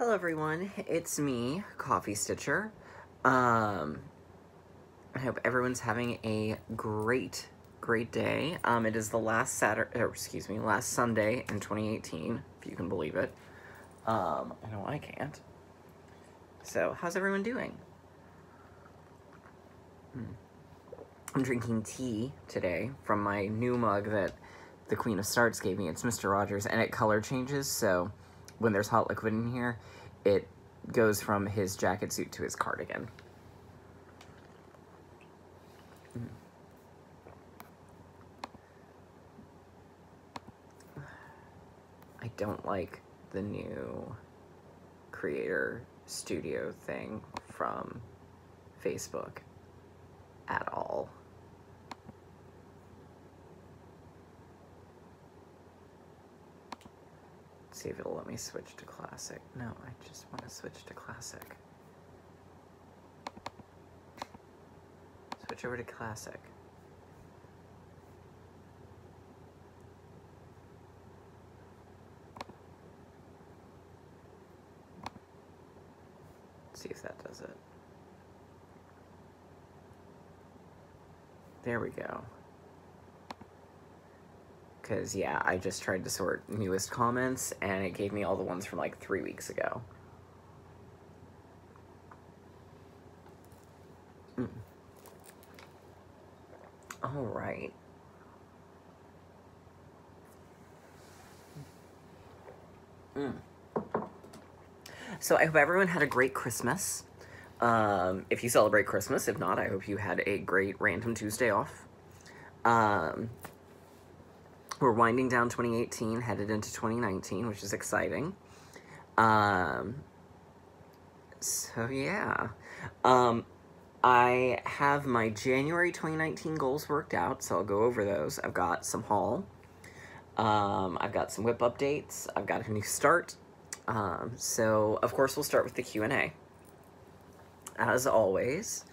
Hello everyone, it's me, Coffee Stitcher. I hope everyone's having a great day. It is the last last Sunday in 2018, if you can believe it. I know I can't. So, how's everyone doing? I'm drinking tea today from my new mug that the Queen of Starts gave me. It's Mr. Rogers, and it color changes, so when there's hot liquid in here, it goes from his jacket suit to his cardigan. I don't like the new creator studio thing from Facebook at all. See if it'll let me switch to classic. No, I just want to switch to classic. Switch over to classic. See if that does it. There we go. Because, yeah, I just tried to sort newest comments, and it gave me all the ones from, like, 3 weeks ago. All right. So I hope everyone had a great Christmas. If you celebrate Christmas, if not, I hope you had a great Random Tuesday off. We're winding down 2018, headed into 2019, which is exciting. So yeah. I have my January 2019 goals worked out, so I'll go over those. I've got some haul. I've got some whip updates. I've got a new start. So, of course, we'll start with the Q&A. As always.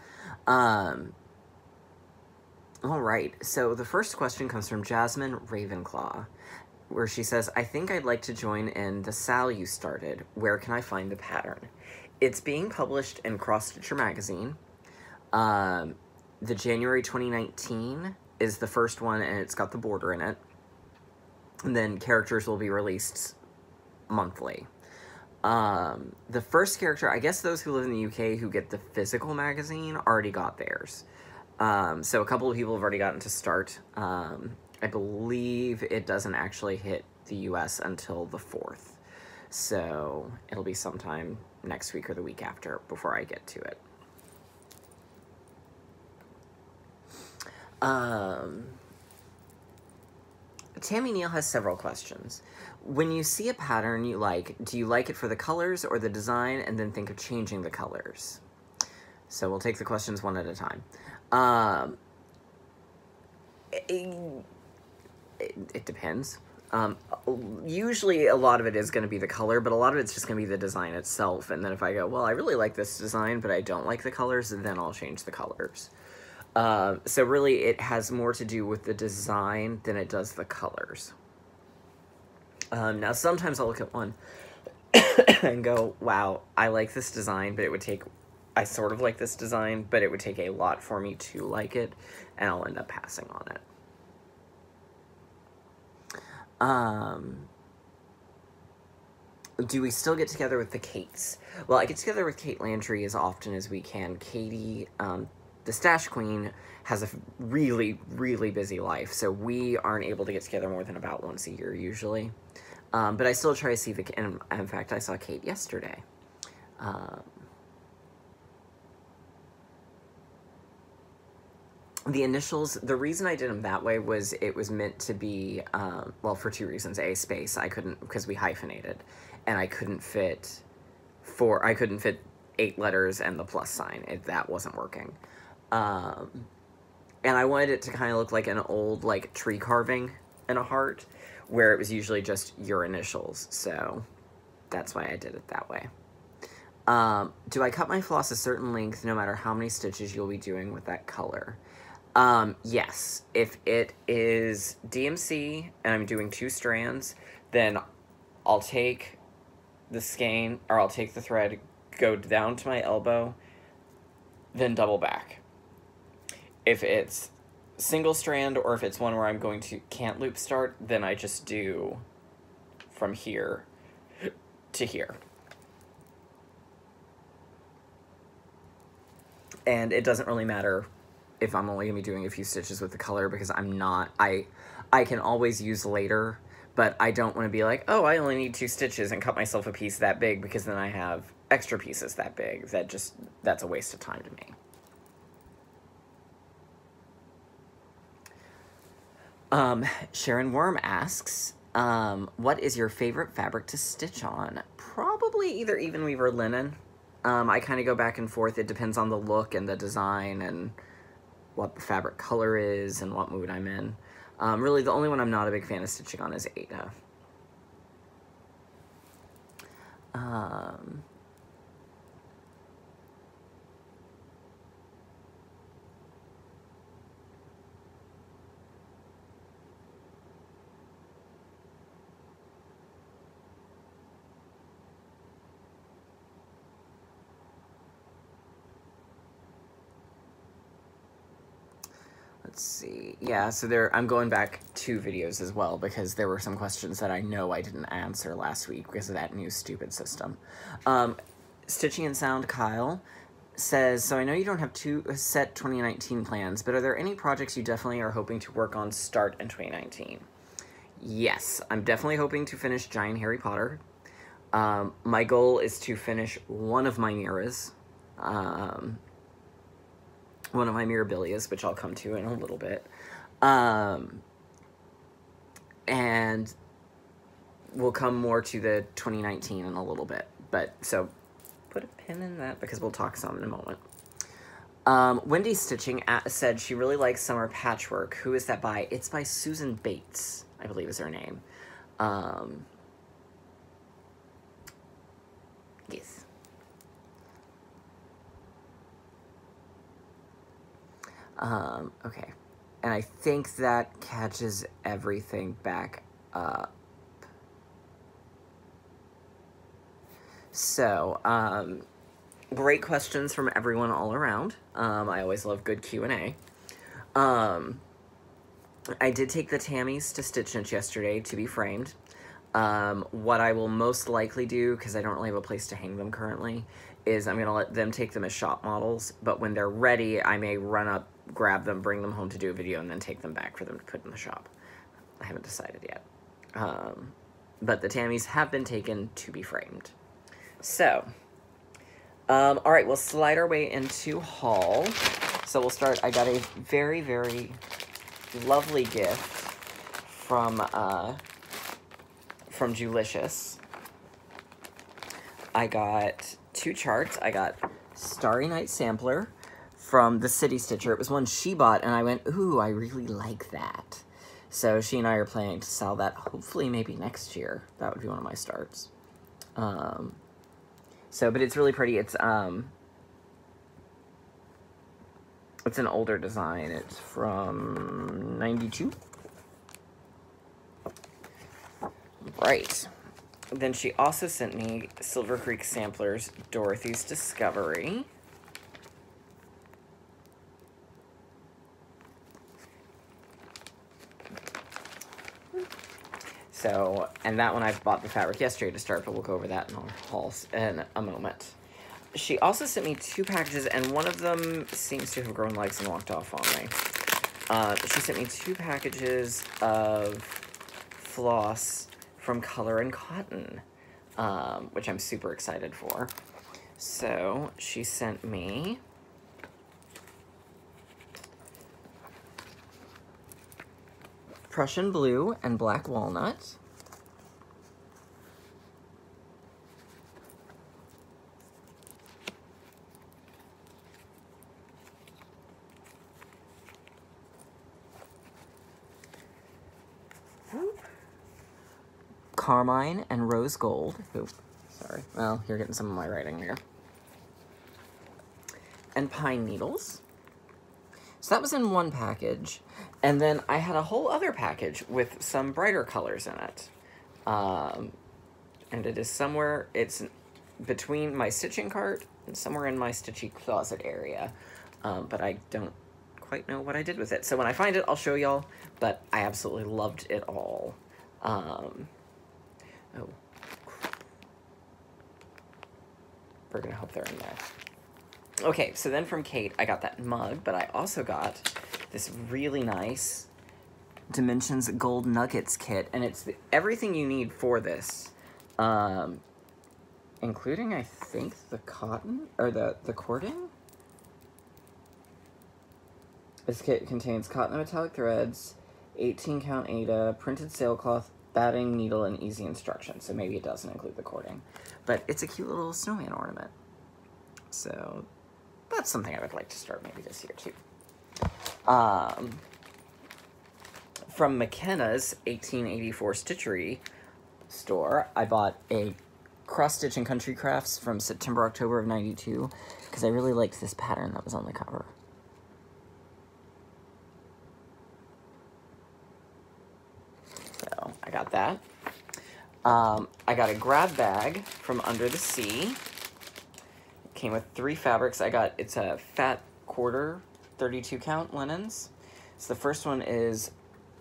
Alright, so the first question comes from Jasmine Ravenclaw, where she says, I think I'd like to join in the Sal you started. Where can I find the pattern? It's being published in Cross Stitcher magazine. The January 2019 is the first one, and it's got the border in it. And then characters will be released monthly. The first character, I guess those who live in the UK who get the physical magazine already got theirs. So a couple of people have already gotten to start. I believe it doesn't actually hit the US until the 4th. So it'll be sometime next week or the week after before I get to it. Tammy Neal has several questions. When you see a pattern you like, do you like it for the colors or the design, and then think of changing the colors? So we'll take the questions one at a time. It depends. Usually a lot of it is going to be the color, but a lot of it's just going to be the design itself. And then if I go, well, I really like this design, but I don't like the colors, then I'll change the colors. So really it has more to do with the design than it does the colors. Now sometimes I'll look at one and go, wow, I like this design, but I sort of like this design, but it would take a lot for me to like it, and I'll end up passing on it. Do we still get together with the Kates? Well, I get together with Kate Landry as often as we can. Katie, the Stash Queen, has a really, really busy life, so we aren't able to get together more than about once a year, usually. But I still try to see and in fact, I saw Kate yesterday. The initials, the reason I did them that way was it was meant to be, well, for two reasons. A, space. I couldn't, because we hyphenated, and I couldn't fit 8 letters and the plus sign. That wasn't working. And I wanted it to kind of look like an old, like, tree carving in a heart, where it was usually just your initials, so that's why I did it that way. Do I cut my floss a certain length no matter how many stitches you'll be doing with that color? Yes. If it is DMC and I'm doing 2 strands, then I'll take the skein, or I'll take the thread, go down to my elbow, then double back. If it's single strand, or if it's one where I'm going to can't loop start, then I just do from here to here. And it doesn't really matter if I'm only gonna be doing a few stitches with the color, because I can always use later, but I don't want to be like, oh, I only need 2 stitches and cut myself a piece that big, because then I have extra pieces that big. That's a waste of time to me. Sharon Worm asks, what is your favorite fabric to stitch on? Probably either Even Weave or linen. I kind of go back and forth. It depends on the look and the design and what the fabric color is and what mood I'm in. Really, the only one I'm not a big fan of stitching on is Aida. Let's see. Yeah, so I'm going back 2 videos as well, because there were some questions that I know I didn't answer last week because of that new stupid system. Stitching and Sound Kyle says, so I know you don't have 2 set 2019 plans, but are there any projects you definitely are hoping to work on start in 2019? Yes, I'm definitely hoping to finish Giant Harry Potter. My goal is to finish one of my Miras. One of my Mirabilias, which I'll come to in a little bit. And we'll come more to the 2019 in a little bit. But, so, put a pin in that, because we'll talk some in a moment. Wendy Stitching said she really likes Summer Patchwork. Who is that by? It's by Susan Bates, I believe is her name. Yes. Okay. And I think that catches everything back up. So, great questions from everyone all around. I always love good Q&A. I did take the Tammys to Stitch Niche yesterday to be framed. What I will most likely do, because I don't really have a place to hang them currently, is I'm going to let them take them as shop models, but when they're ready, I may run up, grab them, bring them home to do a video, and then take them back for them to put in the shop. I haven't decided yet. But the Tammys have been taken to be framed. So, all right, we'll slide our way into haul. So we'll start, I got a very, very lovely gift from Julicious. I got 2 charts. I got Starry Night Sampler from the City Stitcher. It was one she bought, and I went, ooh, I really like that. So she and I are planning to sell that, hopefully maybe next year. That would be one of my starts. But it's really pretty. It's an older design. It's from 92. Right. Then she also sent me Silver Creek Samplers, Dorothy's Discovery. So, and that one I bought the fabric yesterday to start, but we'll go over that in our hauls in a moment. She also sent me 2 packages, and one of them seems to have grown legs and walked off on me. She sent me 2 packages of floss from Color and Cotton, which I'm super excited for. So, she sent me Prussian Blue and Black Walnut. Carmine and Rose Gold. Ooh, sorry. Well, you're getting some of my writing here. And Pine Needles. So that was in one package. And then I had a whole other package with some brighter colors in it. And it is somewhere, it's between my stitching cart and somewhere in my stitchy closet area. But I don't quite know what I did with it. So when I find it, I'll show y'all, but I absolutely loved it all. Oh. We're gonna hope they're in there. Okay, so then from Kate, I got that mug, but I also got this really nice Dimensions Gold Nuggets kit, and it's everything you need for this, including, I think, the cotton, or the cording? This kit contains cotton and metallic threads, 18 count Aida, printed sailcloth, batting, needle, and easy instructions, so maybe it doesn't include the cording. But it's a cute little snowman ornament. So that's something I would like to start maybe this year too. From McKenna's 1884 Stitchery store, I bought a cross stitch and country crafts from September, October of '92 because I really liked this pattern that was on the cover. So I got that. I got a grab bag from Under the Sea. It came with 3 fabrics. It's a fat quarter, 32 count linens. So the first one is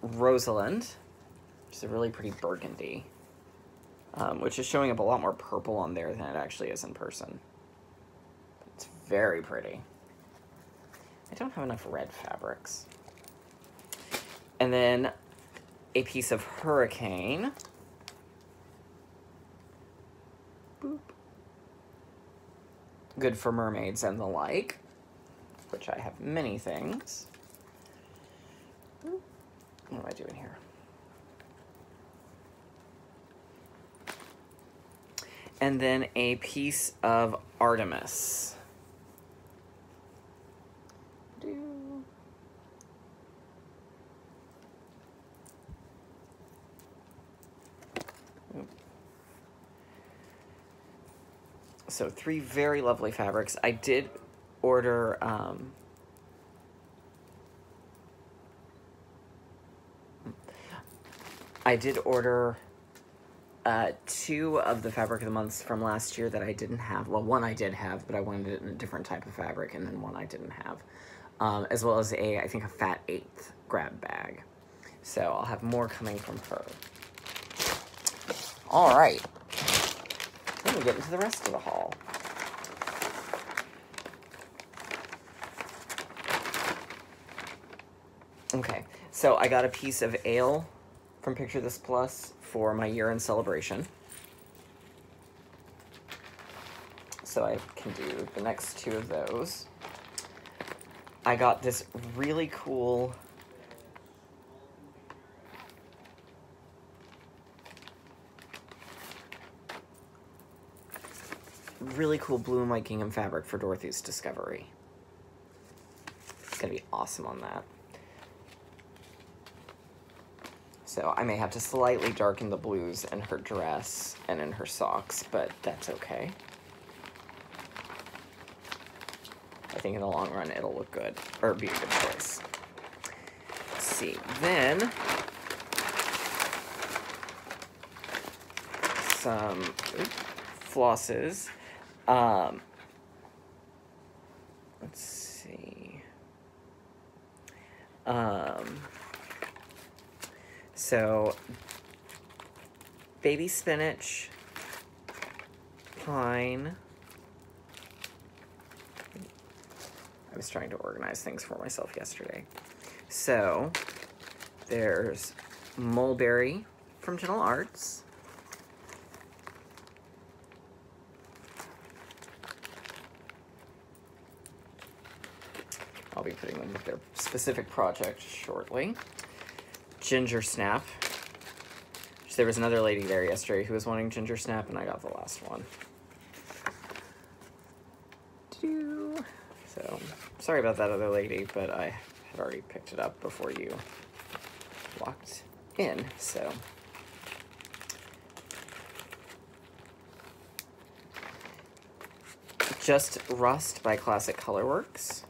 Rosalind, which is a really pretty burgundy, which is showing up a lot more purple on there than it actually is in person. It's very pretty. I don't have enough red fabrics. And then a piece of Hurricane. Boop. Good for mermaids and the like, which I have many things. Boop. What am I doing here? And then a piece of Artemis. So 3 very lovely fabrics. I did order two of the fabric of the months from last year that I didn't have. Well, one I did have, but I wanted it in a different type of fabric, and then one I didn't have. As well as I think a fat 8th grab bag. So I'll have more coming from her. All right. Then we get into the rest of the haul. Okay, so I got a piece of ale from Picture This Plus for my year-end celebration. So I can do the next 2 of those. I got this really cool blue and white gingham fabric for Dorothy's Discovery. It's gonna be awesome on that. So I may have to slightly darken the blues in her dress and in her socks, but that's okay. I think in the long run it'll look good, or be a good choice. Let's see, then some flosses. Let's see. So, baby spinach, pine. I was trying to organize things for myself yesterday. So, there's mulberry from Gentle Arts. I'll be putting them with their specific project shortly. Ginger Snap. There was another lady there yesterday who was wanting Ginger Snap, and I got the last one. So, sorry about that other lady, but I had already picked it up before you walked in, so. Just Rust by Classic Colorworks.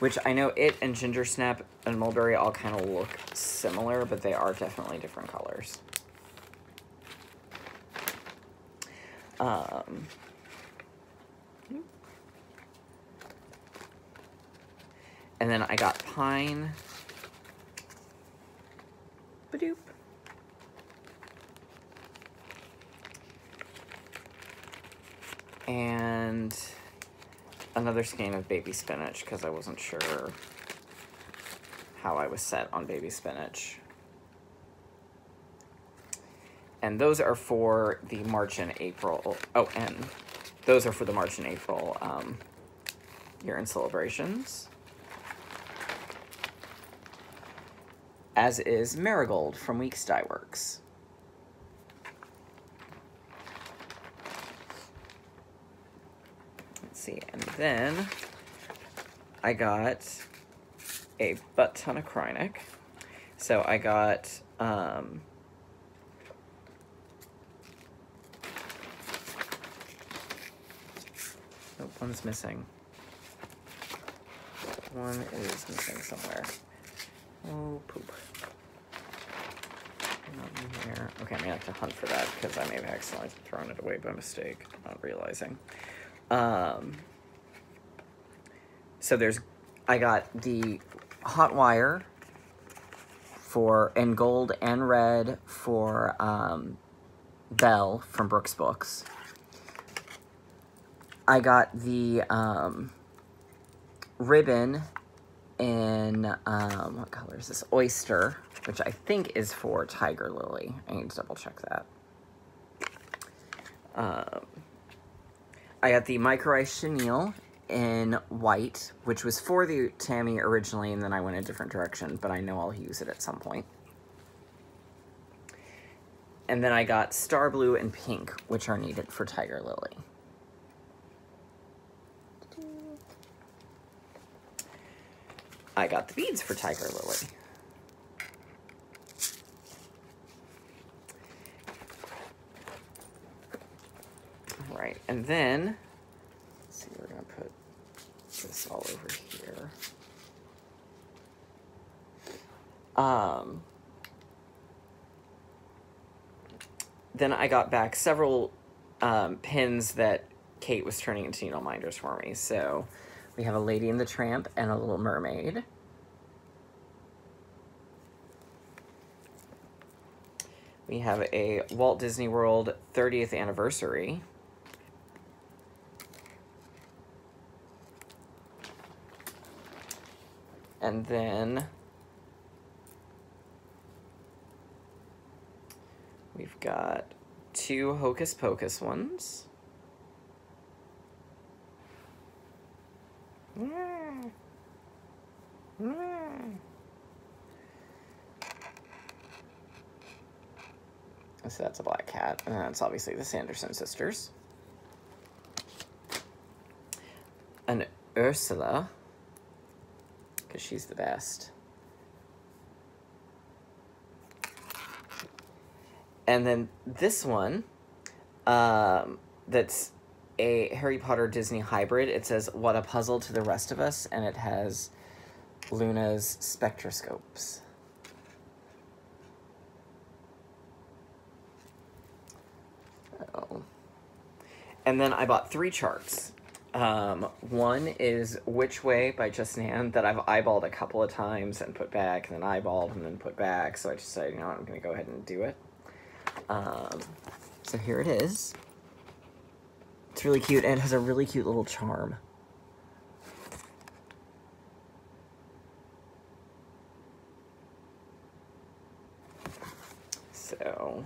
which I know it and Ginger Snap and Mulberry all kind of look similar, but they are definitely different colors. And then I got Pine. Badoop. And another skein of Baby Spinach, because I wasn't sure how I was set on Baby Spinach. And those are for the March and April. Oh, and those are for the March and April year-end celebrations. As is Marigold from Weeks Dye Works. Let's see, and then I got a butt ton of Kreinik. So I got oh, one's missing. One is missing somewhere. Oh, poop. Not in here. Okay, I'm gonna have to hunt for that because I may have accidentally thrown it away by mistake, not realizing. So I got the Hot Wire in gold and red for Belle from Brooks Books. I got the ribbon in, what color is this? Oyster, which I think is for Tiger Lily. I need to double check that. I got the Micro Ice Chenille in white, which was for the Tammy originally, and then I went a different direction, but I know I'll use it at some point. And then I got Star Blue and Pink, which are needed for Tiger Lily. I got the beads for Tiger Lily. All right, and then, let's see, we're gonna put this all over here. Then I got back several pins that Kate was turning into needle minders for me. So we have a Lady and the Tramp and a Little Mermaid. We have a Walt Disney World 30th anniversary. And then we've got 2 Hocus Pocus ones. So that's a black cat, and that's obviously the Sanderson sisters. An Ursula, because she's the best. And then this one, that's a Harry Potter Disney hybrid. It says, "What a puzzle to the rest of us," and it has Luna's spectroscopes. Oh. And then I bought 3 charts. One is Which Way by Justin Hand that I've eyeballed a couple of times and put back, and then eyeballed and then put back, so I just decided, you know what, I'm going to go ahead and do it. So here it is. It's really cute, and it has a really cute little charm. So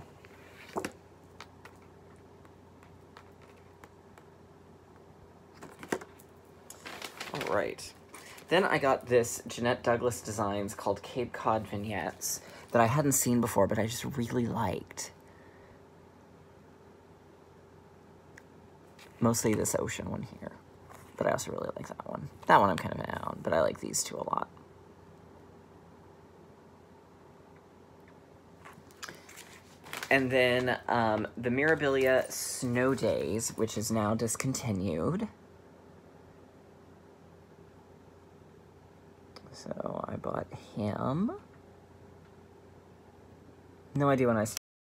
all right. Then I got this Jeanette Douglas Designs called Cape Cod Vignettes that I hadn't seen before, but I just really liked. Mostly this ocean one here, but I also really like that one. That one I'm kind of down, but I like these 2 a lot. And then the Mirabilia Snow Days, which is now discontinued. That one I'm kind of down, but I like these 2 a lot. And then the Mirabilia Snow Days, which is now discontinued. And then the Mirabilia Snow Days, which is now discontinued. And then the Mirabilia Snow Days, which is now discontinued. And then the Mirabilia Snow Days, which is now discontinued. bought him. No idea when I